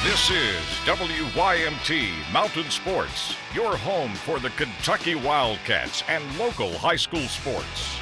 This is WYMT Mountain Sports, your home for the Kentucky Wildcats and local high school sports.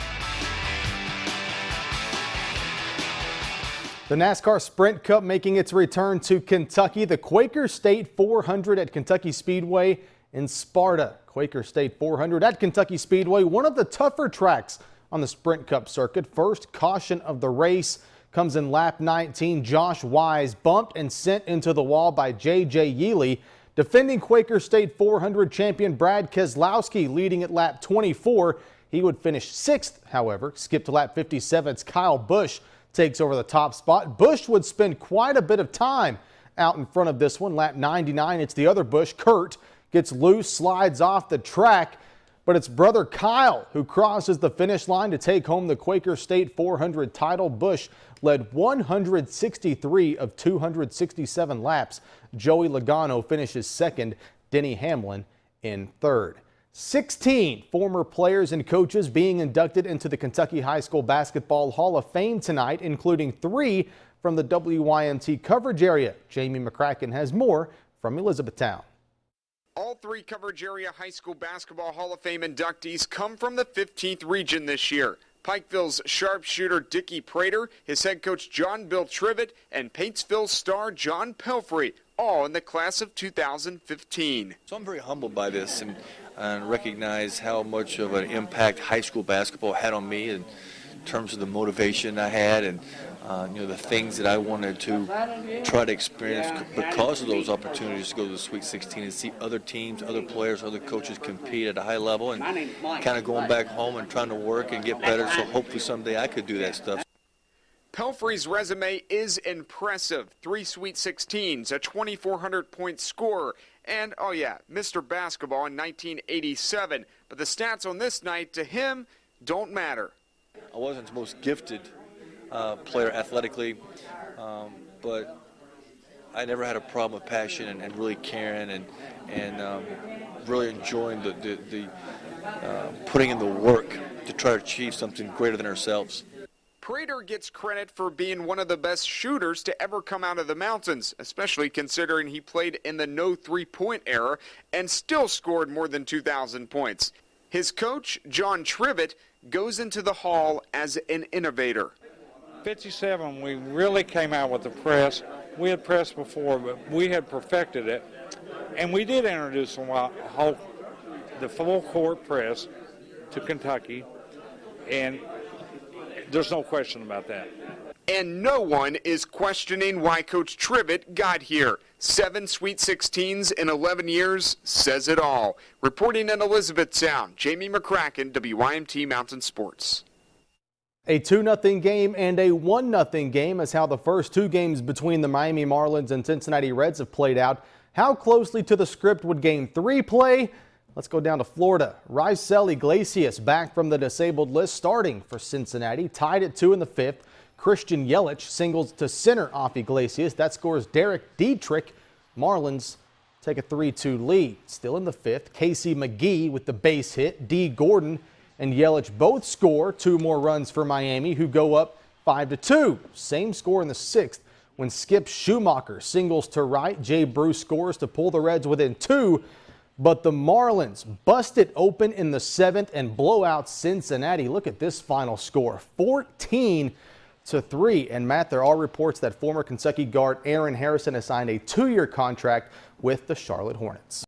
The NASCAR Sprint Cup making its return to Kentucky. The Quaker State 400 at Kentucky Speedway in Sparta. Quaker State 400 at Kentucky Speedway, one of the tougher tracks on the Sprint Cup circuit. First caution of the race comes in lap 19. Josh Wise bumped and sent into the wall by J.J. Yealy. Defending Quaker State 400 champion Brad Keselowski leading at lap 24. He would finish 6th, however. Skip to lap 57's Kyle Busch takes over the top spot. Busch would spend quite a bit of time out in front of this one. Lap 99, it's the other Busch, Kurt, gets loose, slides off the track. But it's brother Kyle who crosses the finish line to take home the Quaker State 400 title. Busch led 163 of 267 laps. Joey Logano finishes second, Denny Hamlin in third. 16 former players and coaches being inducted into the Kentucky High School Basketball Hall of Fame tonight, including 3 from the WYMT coverage area. Jamie McCracken has more from Elizabethtown. All 3 coverage area high school basketball Hall of Fame inductees come from the 15th region this year. Pikeville's sharpshooter Dickie Prater, his head coach John Bill Trivett, and Paintsville's star John Pelfrey, all in the class of 2015. So I'm very humbled by this and recognize how much of an impact high school basketball had on me in terms of the motivation I had and the things that I wanted to try to experience because of those opportunities to go to the Sweet 16 and see other teams, other players, other coaches compete at a high level and kind of going back home and trying to work and get better, so hopefully someday I could do that stuff. Pelfrey's resume is impressive. 3 Sweet 16s, a 2,400-point scorer, and, oh yeah, Mr. Basketball in 1987. But the stats on this night, to him, don't matter. I wasn't the most gifted player athletically, but I never had a problem with passion and really caring and really enjoying the putting in the work to try to achieve something greater than ourselves. Prater gets credit for being one of the best shooters to ever come out of the mountains, especially considering he played in the no three-point era and still scored more than 2,000 points. His coach, John Trivett, goes into the hall as an innovator. 57, we really came out with the press. We had pressed before, but we had perfected it. And we did introduce the full court press to Kentucky, and there's no question about that. And no one is questioning why Coach Trivett got here. 7 Sweet 16s in 11 years says it all. Reporting in Elizabethtown, Jamie McCracken, WYMT Mountain Sports. A 2-0 game and a 1-0 game is how the first 2 games between the Miami Marlins and Cincinnati Reds have played out. How closely to the script would Game 3 play? Let's go down to Florida. Raisel Iglesias back from the disabled list starting for Cincinnati. Tied at 2 in the 5th. Christian Yelich singles to center off Iglesias. That scores Derek Dietrich. Marlins take a 3-2 lead. Still in the 5th, Casey McGee with the base hit. D. Gordon and Yelich both score 2 more runs for Miami, who go up 5-2. Same score in the 6th when Skip Schumacher singles to right. Jay Bruce scores to pull the Reds within 2. But the Marlins bust it open in the 7th and blow out Cincinnati. Look at this final score, 14-3. And Matt, there are reports that former Kentucky guard Aaron Harrison has signed a 2-year contract with the Charlotte Hornets.